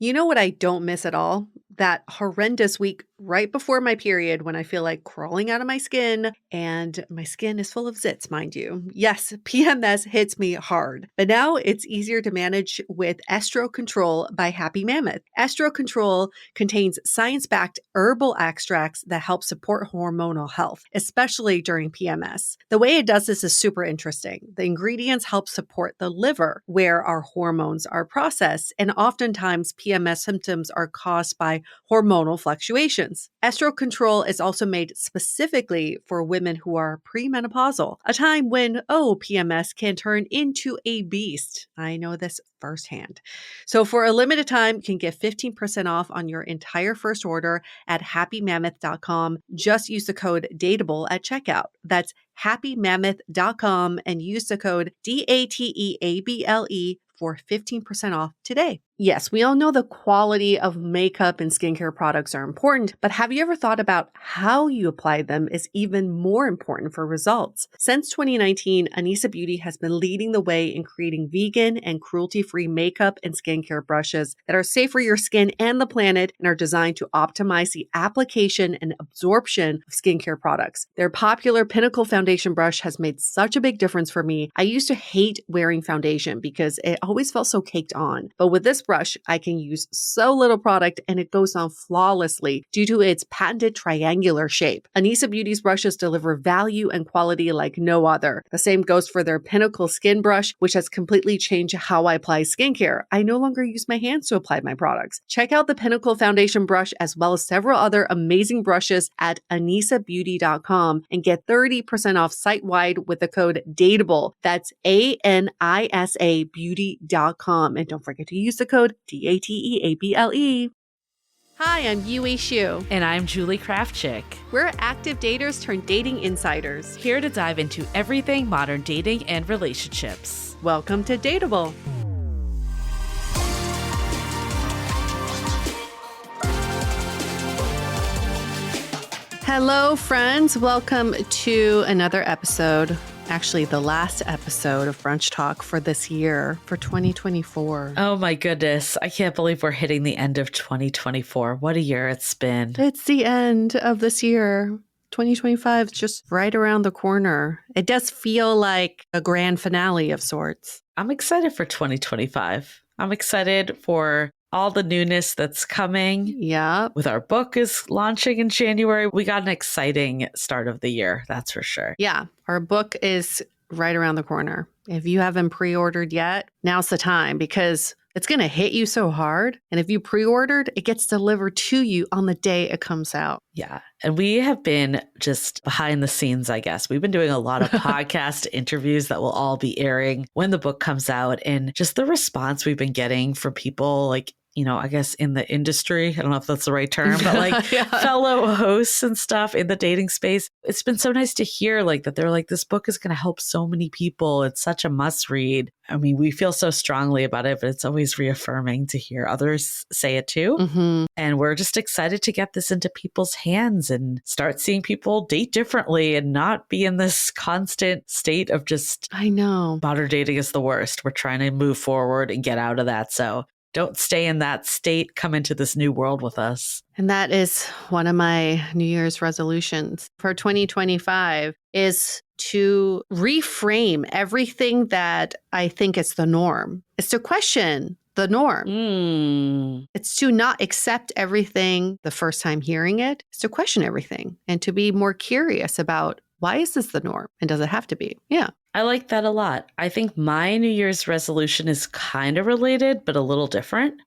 You know what I don't miss at all? That horrendous week right before my period when I feel like crawling out of my skin and my skin is full of zits, mind you. Yes, PMS hits me hard, but now it's easier to manage with Estro Control by Happy Mammoth. Estro Control contains science-backed herbal extracts that help support hormonal health, especially during PMS. The way it does this is super interesting. The ingredients help support the liver where our hormones are processed, and oftentimes PMS symptoms are caused by hormonal fluctuations. Estro Control is also made specifically for women who are premenopausal, a time when, PMS can turn into a beast. I know this firsthand. So for a limited time, you can get 15% off on your entire first order at happymammoth.com. Just use the code DATEABLE at checkout. That's happymammoth.com and use the code DATEABLE for 15% off today. Yes, we all know the quality of makeup and skincare products are important, but have you ever thought about how you apply them is even more important for results? Since 2019, Anissa Beauty has been leading the way in creating vegan and cruelty-free makeup and skincare brushes that are safe for your skin and the planet and are designed to optimize the application and absorption of skincare products. Their popular Pinnacle Foundation brush has made such a big difference for me. I used to hate wearing foundation because it always felt so caked on, but with this brush, I can use so little product and it goes on flawlessly due to its patented triangular shape. Anissa Beauty's brushes deliver value and quality like no other. The same goes for their Pinnacle Skin Brush, which has completely changed how I apply skincare. I no longer use my hands to apply my products. Check out the Pinnacle Foundation brush as well as several other amazing brushes at anissabeauty.com and get 30% off site-wide with the code DATEABLE. That's ANISA beauty.com. And don't forget to use the code DATEABLE. Hi, I'm Yue Xu. And I'm Julie Kraftchick. We're active daters turned dating insiders. Here to dive into everything modern dating and relationships. Welcome to Dateable. Hello, friends. Welcome to another episode. Actually, the last episode of Brunch Talk for this year, for 2024. Oh my goodness. I can't believe we're hitting the end of 2024. What a year it's been. It's the end of this year. 2025 is just right around the corner. It does feel like a grand finale of sorts. I'm excited for 2025. I'm excited for all the newness that's coming. Yeah. With our book is launching in January. We got an exciting start of the year, that's for sure. Yeah. Our book is right around the corner. If you haven't pre-ordered yet, now's the time because it's going to hit you so hard. And if you pre-ordered, it gets delivered to you on the day it comes out. Yeah. And we have been just behind the scenes, I guess. We've been doing a lot of podcast interviews that will all be airing when the book comes out. And just the response we've been getting from people like, you know, I guess in the industry, I don't know if that's the right term, but like fellow hosts and stuff in the dating space. It's been so nice to hear like that they're like, this book is going to help so many people. It's such a must read. I mean, we feel so strongly about it, but it's always reaffirming to hear others say it too. Mm-hmm. And we're just excited to get this into people's hands and start seeing people date differently and not be in this constant state of just, I know, modern dating is the worst. We're trying to move forward and get out of that. So don't stay in that state. Come into this new world with us. And that is one of my New Year's resolutions for 2025 is to reframe everything that I think is the norm. It's to question the norm. It's to not accept everything the first time hearing it. It's to question everything and to be more curious about why is this the norm and does it have to be? Yeah. I like that a lot. I think my New Year's resolution is kind of related, but a little different.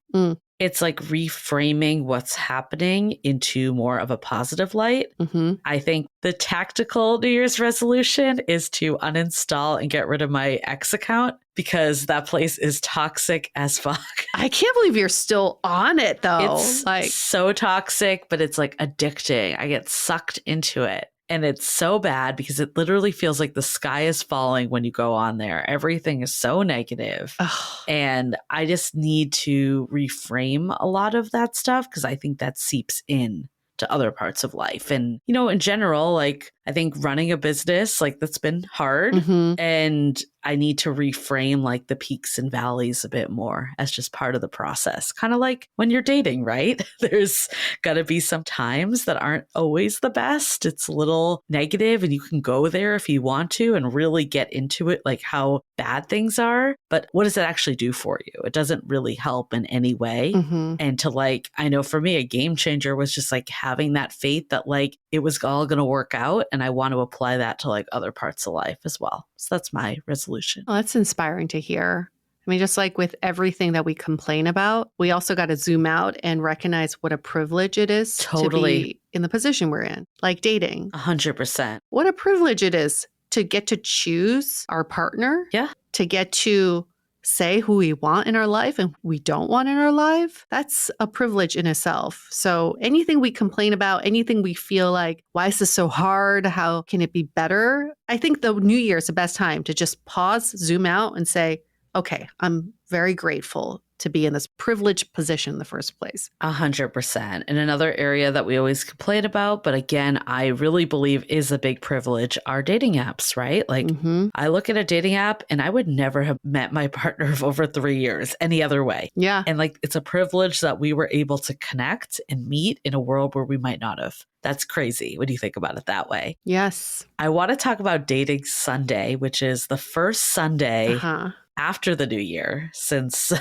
It's like reframing what's happening into more of a positive light. Mm-hmm. I think the tactical New Year's resolution is to uninstall and get rid of my X account because that place is toxic as fuck. I can't believe you're still on it though. It's like so toxic, but it's like addicting. I get sucked into it. And it's so bad because it literally feels like the sky is falling when you go on there. Everything is so negative. Ugh. And I just need to reframe a lot of that stuff because I think that seeps in to other parts of life. And, you know, in general, like I think running a business, like that's been hard. Mhm. And I need to reframe like the peaks and valleys a bit more as just part of the process. Kind of like when you're dating, right? There's got to be some times that aren't always the best. It's a little negative and you can go there if you want to and really get into it, like how bad things are. But what does it actually do for you? It doesn't really help in any way. Mhm. And to like, I know for me, a game changer was just like having that faith that like it was all going to work out. And I want to apply that to like other parts of life as well. So that's my resolution. Well, that's inspiring to hear. I mean, just like with everything that we complain about, we also got to zoom out and recognize what a privilege it is Totally. to be in the position we're in, like dating. 100%. What a privilege it is to get to choose our partner. Yeah. To get to say who we want in our life and who we don't want in our life. That's a privilege in itself. So anything we complain about, anything we feel like, why is this so hard? How can it be better? I think the new year is the best time to just pause, zoom out and say, okay, I'm very grateful to be in this privileged position in the first place. 100%. And another area that we always complain about, but again, I really believe is a big privilege, are dating apps, right? Like Mhm. I look at a dating app and I would never have met my partner of over 3 years any other way. Yeah. And like it's a privilege that we were able to connect and meet in a world where we might not have. That's crazy when you think about it that way. Yes. I want to talk about Dating Sunday, which is the first Sunday Uh-huh. after the new year, since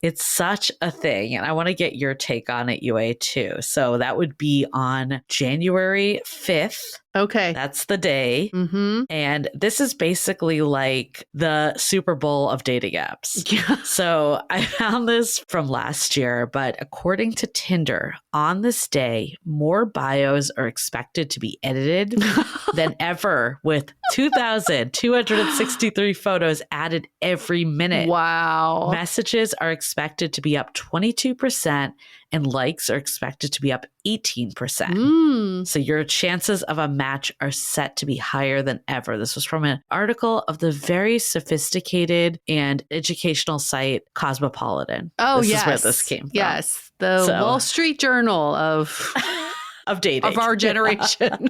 it's such a thing. And I want to get your take on it, Yue, too. So that would be on January 5th. Okay. That's the day. Mm-hmm. And this is basically like the Super Bowl of dating apps. Yeah. So I found this from last year, but according to Tinder, on this day, more bios are expected to be edited than ever, with 2,263 photos added every minute. Wow. Messages are expected to be up 22%, and likes are expected to be up 18%. Mm. So your chances of a match are set to be higher than ever. This was from an article of the very sophisticated and educational site Cosmopolitan. Oh, this yes. is where this came from. Yes. The Wall Street Journal of dating. Of our generation.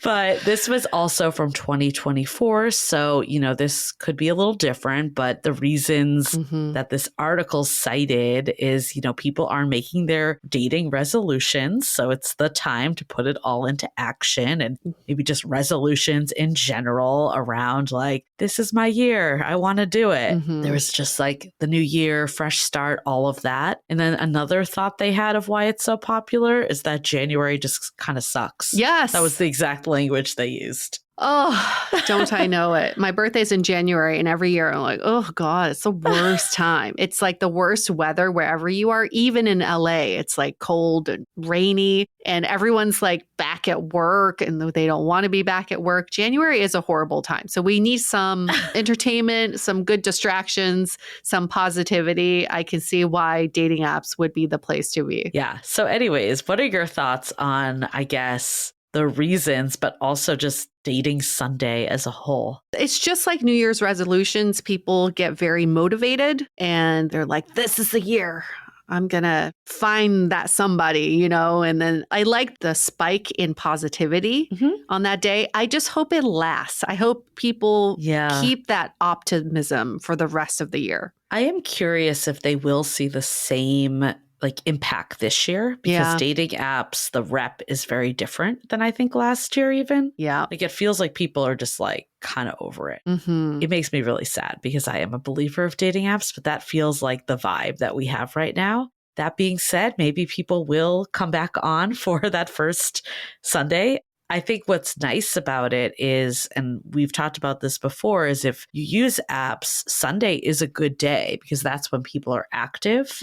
But this was also from 2024. So, you know, this could be a little different, but the reasons that this article cited is, you know, people are making their dating resolutions. So it's the time to put it all into action, and maybe just resolutions in general around like, this is my year. I want to do it. There was just like the new year, fresh start, all of that. And then another thought they had of why it's so popular is that January just kind of sucks. Yes. That was the exact language they used. Oh, don't I know it? My birthday's in January, and every year I'm like, oh God, it's the worst time. It's like the worst weather wherever you are, even in LA. It's like cold and rainy, and everyone's like back at work and they don't want to be back at work. January is a horrible time. So we need some entertainment, some good distractions, some positivity. I can see why dating apps would be the place to be. Yeah. So anyways, what are your thoughts on, I guess, the reasons, but also just dating Sunday as a whole? It's just like New Year's resolutions. People get very motivated and they're like, this is the year. I'm going to find that somebody, you know, and then I like the spike in positivity on that day. I just hope it lasts. I hope people keep that optimism for the rest of the year. I am curious if they will see the same like impact this year, because dating apps, the rep is very different than I think last year even. Yeah. Like it feels like people are just like kind of over it. It makes me really sad because I am a believer of dating apps, but that feels like the vibe that we have right now. That being said, maybe people will come back on for that first Sunday. I think what's nice about it is, and we've talked about this before, is if you use apps, Sunday is a good day because that's when people are active.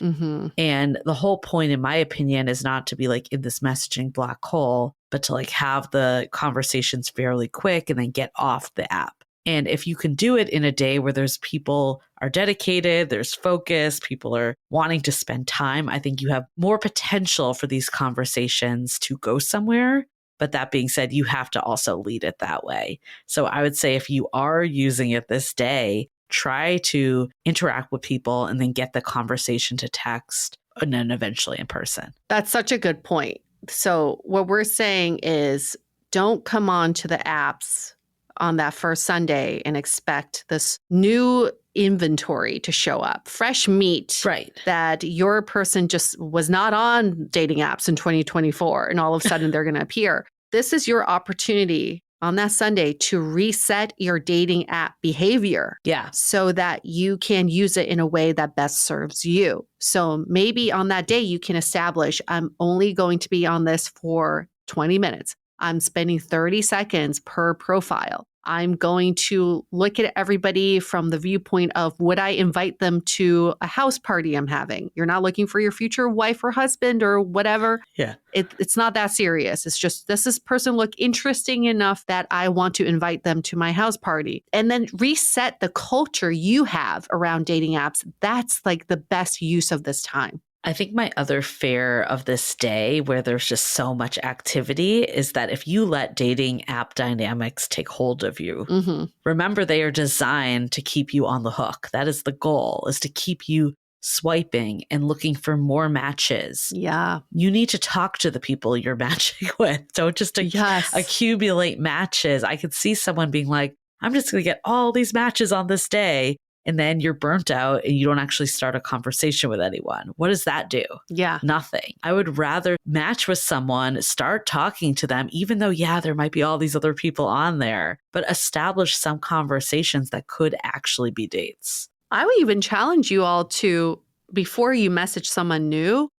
And the whole point, in my opinion, is not to be like in this messaging black hole, but to like have the conversations fairly quick and then get off the app. And if you can do it in a day where there's people are dedicated, there's focus, people are wanting to spend time, I think you have more potential for these conversations to go somewhere. But that being said, you have to also lead it that way. So I would say if you are using it this day, try to interact with people and then get the conversation to text and then eventually in person. That's such a good point. So what we're saying is don't come on to the apps on that first Sunday and expect this new inventory to show up, fresh meat Right. that your person just was not on dating apps in 2024 and all of a sudden they're going to appear. This is your opportunity on that Sunday to reset your dating app behavior. Yeah. So that you can use it in a way that best serves you. So maybe on that day, you can establish, I'm only going to be on this for 20 minutes. I'm spending 30 seconds per profile. I'm going to look at everybody from the viewpoint of, would I invite them to a house party I'm having? You're not looking for your future wife or husband or whatever. Yeah. It's not that serious. It's just, does this person look interesting enough that I want to invite them to my house party? And then reset the culture you have around dating apps. That's like the best use of this time. I think my other fear of this day, where there's just so much activity, is that if you let dating app dynamics take hold of you, remember they are designed to keep you on the hook. That is the goal, is to keep you swiping and looking for more matches. Yeah. You need to talk to the people you're matching with. Don't just accumulate matches. I could see someone being like, I'm just going to get all these matches on this day. And then you're burnt out and you don't actually start a conversation with anyone. What does that do? Yeah. Nothing. I would rather match with someone, start talking to them, even though, yeah, there might be all these other people on there, but establish some conversations that could actually be dates. I would even challenge you all to, before you message someone new,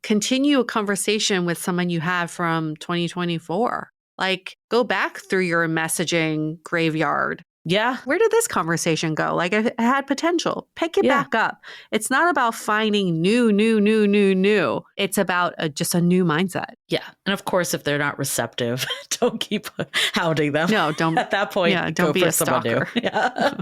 continue a conversation with someone you have from 2024. Like, go back through your messaging graveyard. Yeah. Where did this conversation go? Like, it had potential. Pick it back up. It's not about finding new. It's about just a new mindset. Yeah. And of course, if they're not receptive, don't keep hounding them. No, don't. At that point, don't be a stalker. Yeah.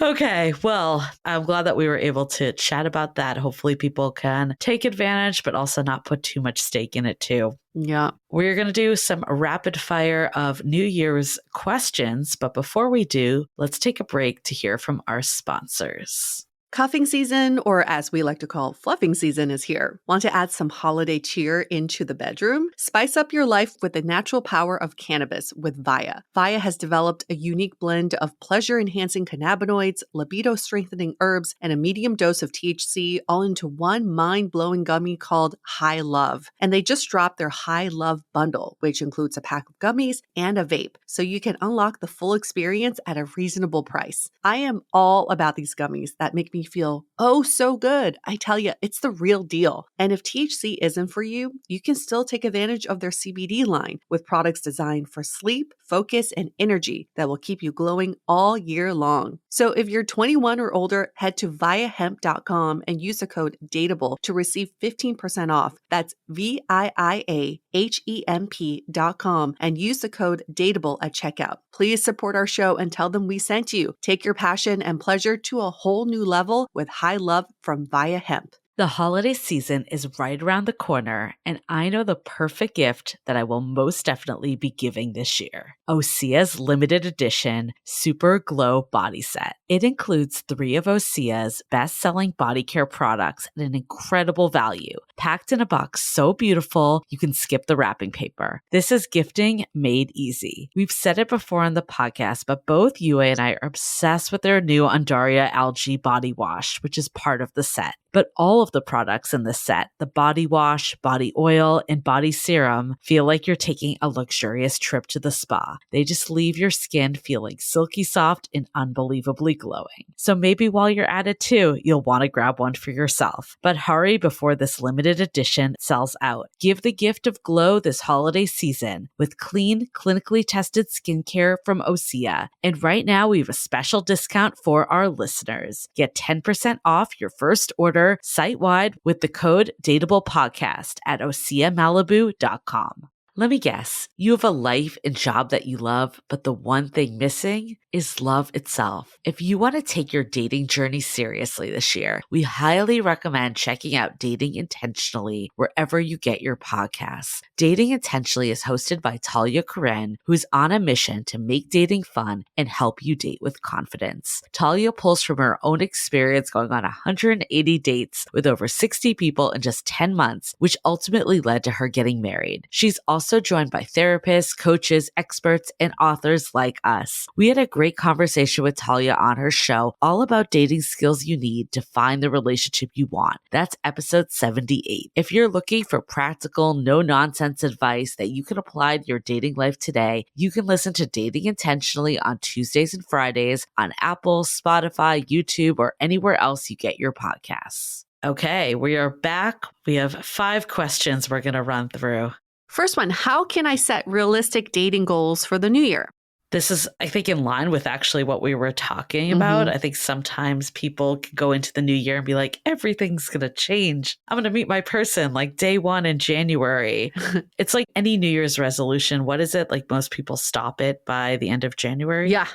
Okay. Well, I'm glad that we were able to chat about that. Hopefully people can take advantage, but also not put too much stake in it too. Yeah. We're going to do some rapid fire of New Year's questions. But before we do, let's take a break to hear from our sponsors. Cuffing season, or as we like to call fluffing season, is here. Want to add some holiday cheer into the bedroom? Spice up your life with the natural power of cannabis with Via. Via has developed a unique blend of pleasure-enhancing cannabinoids, libido-strengthening herbs, and a medium dose of THC all into one mind-blowing gummy called High Love. And they just dropped their High Love bundle, which includes a pack of gummies and a vape, so you can unlock the full experience at a reasonable price. I am all about these gummies that make me feel oh so good. I tell you, it's the real deal. And if THC isn't for you, you can still take advantage of their CBD line with products designed for sleep, focus, and energy that will keep you glowing all year long. So if you're 21 or older, head to viahemp.com and use the code DATEABLE to receive 15% off. That's VIIAHEMP.com and use the code DATEABLE at checkout. Please support our show and tell them we sent you. Take your passion and pleasure to a whole new level with High Love from Via Hemp. The holiday season is right around the corner, and I know the perfect gift that I will most definitely be giving this year. Osea's limited edition Super Glow Body Set. It includes 3 of Osea's best-selling body care products at an incredible value, packed in a box so beautiful you can skip the wrapping paper. This is gifting made easy. We've said it before on the podcast, but both Yue and I are obsessed with their new Undaria Algae Body Wash, which is part of the set. But all of the products in this set, the body wash, body oil, and body serum, feel like you're taking a luxurious trip to the spa. They just leave your skin feeling silky soft and unbelievably glowing. So maybe while you're at it too, you'll want to grab one for yourself. But hurry before this limited edition sells out. Give the gift of glow this holiday season with clean, clinically tested skincare from Osea. And right now we have a special discount for our listeners. Get 10% off your first order site-wide with the code DATEABLEPODCAST at OseaMalibu.com. Let me guess, you have a life and job that you love, but the one thing missing? is love itself. If you want to take your dating journey seriously this year, we highly recommend checking out Dating Intentionally wherever you get your podcasts. Dating Intentionally is hosted by Talia Karen, who's on a mission to make dating fun and help you date with confidence. Talia pulls from her own experience going on 180 dates with over 60 people in just 10 months, which ultimately led to her getting married. She's also joined by therapists, coaches, experts, and authors like us. We had a great conversation with Talia on her show all about dating skills you need to find the relationship you want. That's episode 78. If you're looking for practical, no-nonsense advice that you can apply to your dating life today, you can listen to Dating Intentionally on Tuesdays and Fridays on Apple, Spotify, YouTube, or anywhere else you get your podcasts. Okay, we are back. We have 5 questions we're going to run through. First one, how can I set realistic dating goals for the new year? This is, I think, in line with actually what we were talking about. I think sometimes people can go into the new year and be like, everything's going to change. I'm going to meet my person like day 1 in January. It's like any New Year's resolution. What is it? Like most people stop it by the end of January. Yeah.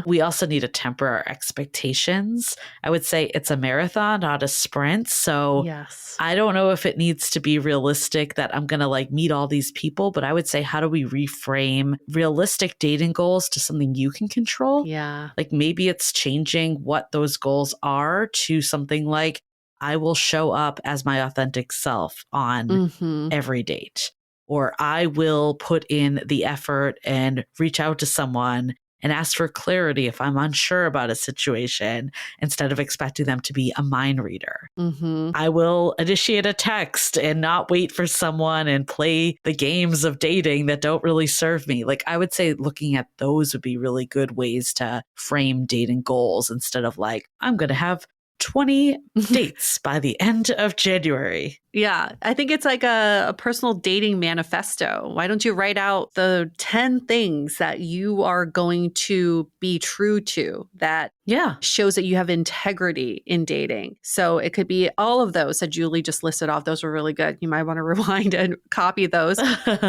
We also need to temper our expectations. I would say it's a marathon, not a sprint. So yes. I don't know if it needs to be realistic that I'm going to like meet all these people, but I would say, how do we reframe realistic dating goals to something you can control? Yeah. Like maybe it's changing what those goals are to something like, I will show up as my authentic self on every date, or I will put in the effort and reach out to someone and ask for clarity if I'm unsure about a situation instead of expecting them to be a mind reader. I will initiate a text and not wait for someone and play the games of dating that don't really serve me. Like I would say looking at those would be really good ways to frame dating goals instead of like, I'm going to have 20 dates by the end of January. Yeah, I think it's like a personal dating manifesto. Why don't you write out the 10 things that you are going to be true to that shows that you have integrity in dating? So it could be all of those that Julie just listed off. Those were really good. You might want to rewind and copy those.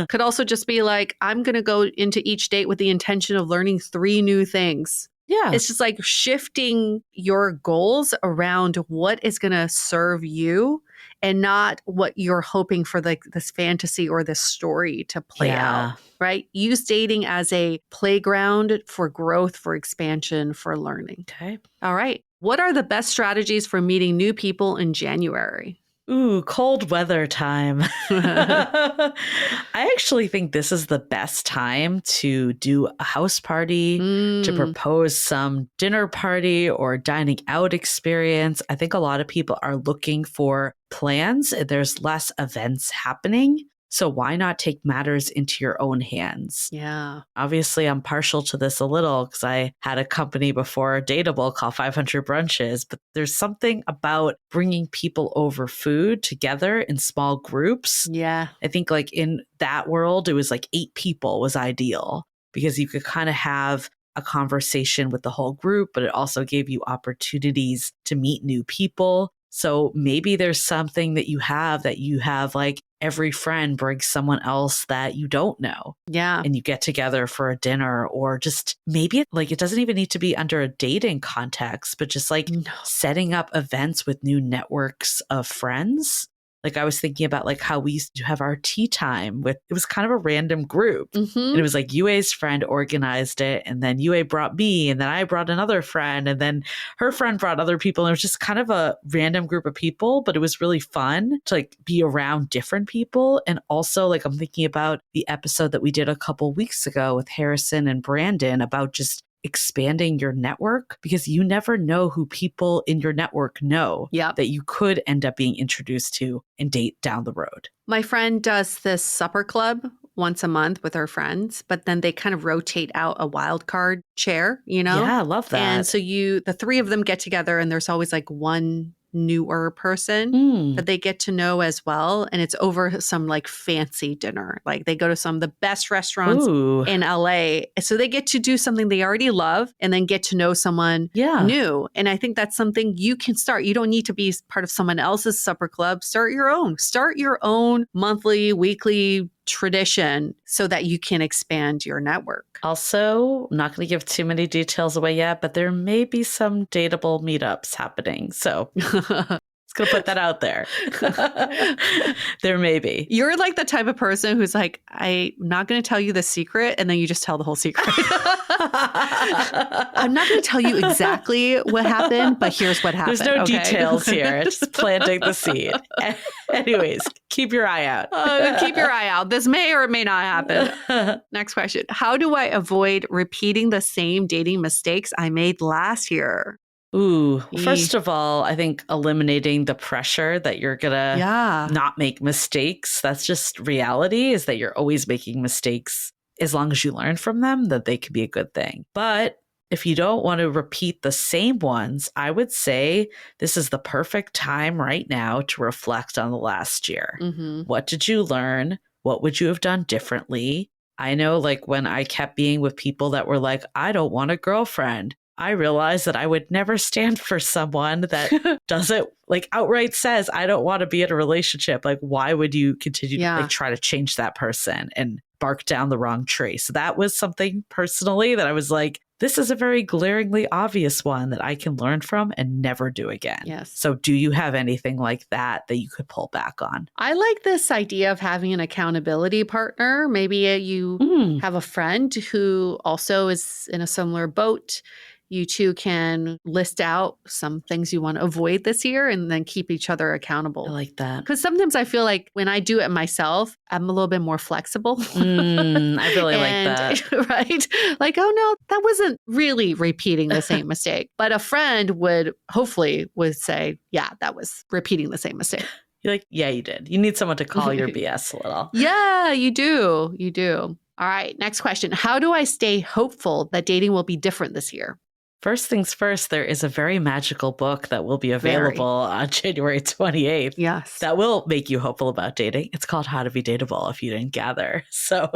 Could also just be like, I'm going to go into each date with the intention of learning 3 new things. Yeah. It's just like shifting your goals around what is going to serve you and not what you're hoping for like this fantasy or this story to play out, right? Use dating as a playground for growth, for expansion, for learning. Okay. All right. What are the best strategies for meeting new people in January? Ooh, cold weather time. I actually think this is the best time to do a house party, to propose some dinner party or dining out experience. I think a lot of people are looking for plans. There's less events happening. So why not take matters into your own hands? Yeah. Obviously, I'm partial to this a little because I had a company before Dateable called 500 Brunches, but there's something about bringing people over food together in small groups. Yeah. I think like in that world, it was like 8 people was ideal because you could kind of have a conversation with the whole group, but it also gave you opportunities to meet new people. So maybe there's something that you have like every friend brings someone else that you don't know. Yeah. And you get together for a dinner, or just maybe it doesn't even need to be under a dating context, but just like setting up events with new networks of friends. Like I was thinking about like how we used to have our tea time with, it was kind of a random group. And it was like UA's friend organized it. And then UA brought me, and then I brought another friend, and then her friend brought other people. And it was just kind of a random group of people, but it was really fun to like be around different people. And also like I'm thinking about the episode that we did a couple weeks ago with Harrison and Brandon about just expanding your network, because you never know who people in your network know that you could end up being introduced to and date down the road. My friend does this supper club once a month with her friends, but then they kind of rotate out a wild card chair, you know? Yeah, I love that. And so the 3 of them get together, and there's always like one newer person that they get to know as well. And it's over some like fancy dinner. Like they go to some of the best restaurants in LA. So they get to do something they already love and then get to know someone new. And I think that's something you can start. You don't need to be part of someone else's supper club. Start your own. Start your own monthly, weekly tradition so that you can expand your network. Also, I'm not going to give too many details away yet, but there may be some dateable meetups happening. So just going to put that out there. There may be. You're like the type of person who's like, I'm not going to tell you the secret. And then you just tell the whole secret. I'm not going to tell you exactly what happened, but here's what happened. There's no details here. Just planting the seed. Anyways, keep your eye out. Keep your eye out. This may or may not happen. Next question. How do I avoid repeating the same dating mistakes I made last year? Ooh, first of all, I think eliminating the pressure that you're going to not make mistakes. That's just reality, is that you're always making mistakes. As long as you learn from them, that they could be a good thing. But if you don't want to repeat the same ones, I would say this is the perfect time right now to reflect on the last year. Mm-hmm. What did you learn? What would you have done differently? I know, like, when I kept being with people that were like, I don't want a girlfriend, I realized that I would never stand for someone that doesn't, like, outright says, I don't want to be in a relationship. Like, why would you continue to like try to change that person and bark down the wrong tree? So that was something personally that I was like, this is a very glaringly obvious one that I can learn from and never do again. Yes. So do you have anything like that you could pull back on? I like this idea of having an accountability partner. Maybe you have a friend who also is in a similar boat. You two can list out some things you want to avoid this year and then keep each other accountable. I like that. Because sometimes I feel like when I do it myself, I'm a little bit more flexible. I really like that. Right? Like, oh no, that wasn't really repeating the same mistake. But a friend would say, yeah, that was repeating the same mistake. You're like, yeah, you did. You need someone to call your BS a little. Yeah, you do. You do. All right. Next question. How do I stay hopeful that dating will be different this year? First things first, there is a very magical book that will be available on January 28th. Yes. That will make you hopeful about dating. It's called How to Be Dateable, if you didn't gather. So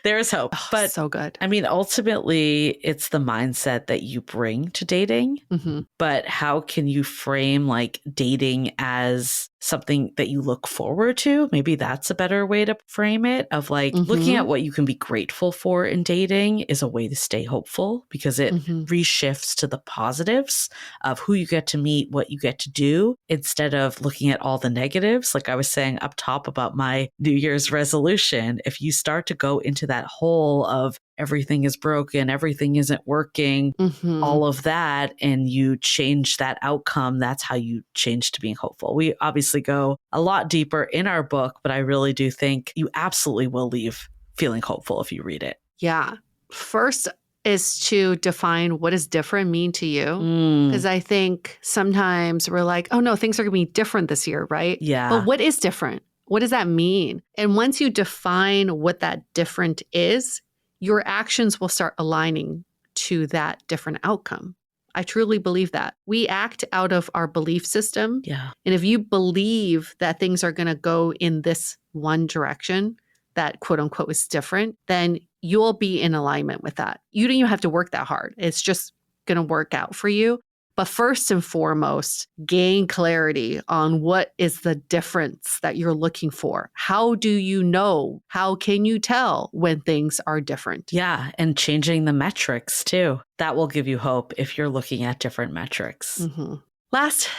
there is hope. Oh, but so good. I mean, ultimately, it's the mindset that you bring to dating. Mm-hmm. But how can you frame like dating as something that you look forward to? Maybe that's a better way to frame it, of like looking at what you can be grateful for in dating is a way to stay hopeful, because it reshifts to the positives of who you get to meet, what you get to do, instead of looking at all the negatives. Like I was saying up top about my New Year's resolution, if you start to go into that hole of everything is broken, everything isn't working, all of that, and you change that outcome, that's how you change to being hopeful. We obviously go a lot deeper in our book, but I really do think you absolutely will leave feeling hopeful if you read it. Yeah. First is to define what does different mean to you. Because I think sometimes we're like, oh no, things are going to be different this year, right? Yeah. But what is different? What does that mean? And once you define what that different is, your actions will start aligning to that different outcome. I truly believe that. We act out of our belief system. Yeah. And if you believe that things are going to go in this one direction that quote unquote is different, then you'll be in alignment with that. You don't even have to work that hard. It's just going to work out for you. But first and foremost, gain clarity on what is the difference that you're looking for. How do you know? How can you tell when things are different? Yeah. And changing the metrics too. That will give you hope if you're looking at different metrics. Last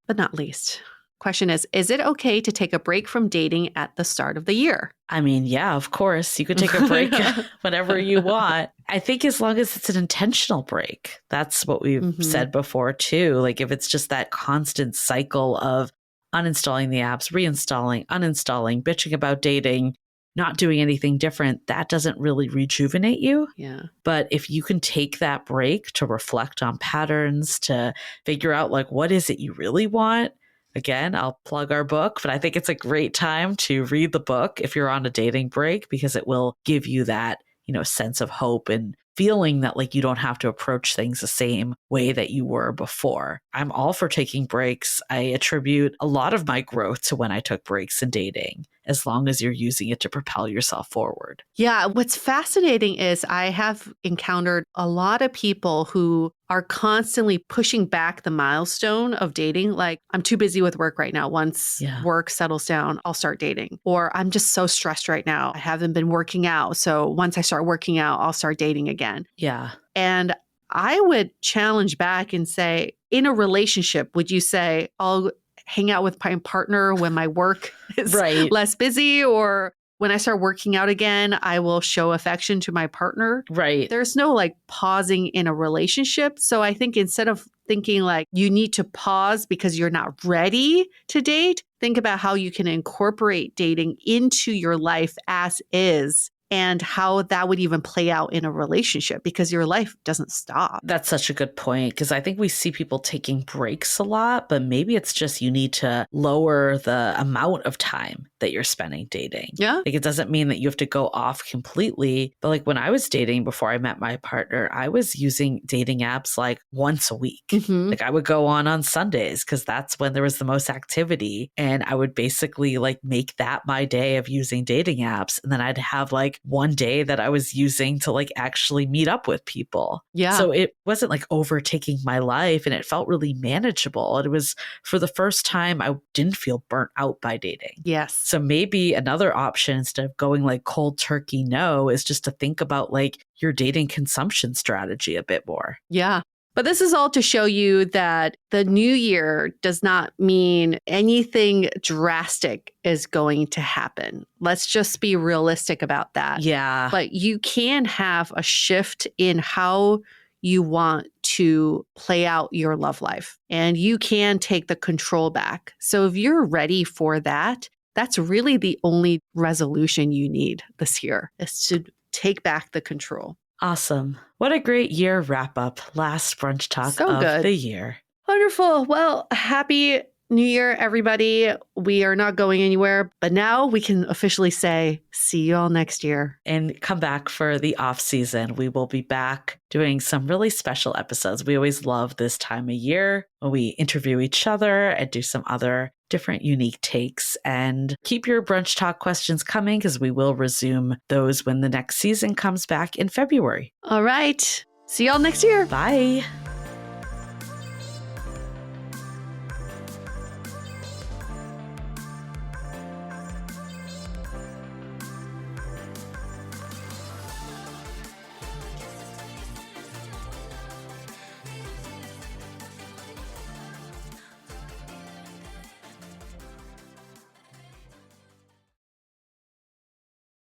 but not least, question is it okay to take a break from dating at the start of the year? I mean, yeah, of course. You could take a break whenever you want. I think as long as it's an intentional break, that's what we've said before too. Like if it's just that constant cycle of uninstalling the apps, reinstalling, uninstalling, bitching about dating, not doing anything different, that doesn't really rejuvenate you. Yeah. But if you can take that break to reflect on patterns, to figure out like, what is it you really want? Again, I'll plug our book, but I think it's a great time to read the book if you're on a dating break, because it will give you that, sense of hope and feeling that like you don't have to approach things the same way that you were before. I'm all for taking breaks. I attribute a lot of my growth to when I took breaks in dating. as long as you're using it to propel yourself forward. Yeah, what's fascinating is I have encountered a lot of people who are constantly pushing back the milestone of dating. Like, I'm too busy with work right now. Once work settles down, I'll start dating. Or I'm just so stressed right now. I haven't been working out. So once I start working out, I'll start dating again. Yeah. And I would challenge back and say, in a relationship, would you say, I'll hang out with my partner when my work is less busy, or when I start working out again, I will show affection to my partner? Right. There's no like pausing in a relationship. So I think instead of thinking like you need to pause because you're not ready to date, think about how you can incorporate dating into your life as is, and how that would even play out in a relationship, because your life doesn't stop. That's such a good point, because I think we see people taking breaks a lot, but maybe it's just you need to lower the amount of time that you're spending dating. Yeah. Like, it doesn't mean that you have to go off completely, but like when I was dating before I met my partner, I was using dating apps like once a week. Like, I would go on Sundays because that's when there was the most activity, and I would basically like make that my day of using dating apps, and then I'd have like one day that I was using to like actually meet up with people. Yeah. So it wasn't like overtaking my life, and it felt really manageable. And it was, for the first time, I didn't feel burnt out by dating. Yes. So maybe another option, instead of going like cold turkey no, is just to think about like your dating consumption strategy a bit more. Yeah. But this is all to show you that the new year does not mean anything drastic is going to happen. Let's just be realistic about that. Yeah. But you can have a shift in how you want to play out your love life, and you can take the control back. So if you're ready for that, that's really the only resolution you need this year, is to take back the control. Awesome. What a great year wrap up. Last brunch talk of the year. Wonderful. Well, happy New Year, everybody. We are not going anywhere, but now we can officially say, see you all next year. And come back for the off season. We will be back doing some really special episodes. We always love this time of year when we interview each other and do some other different unique takes. And keep your brunch talk questions coming, because we will resume those when the next season comes back in February. All right. See y'all next year. Bye.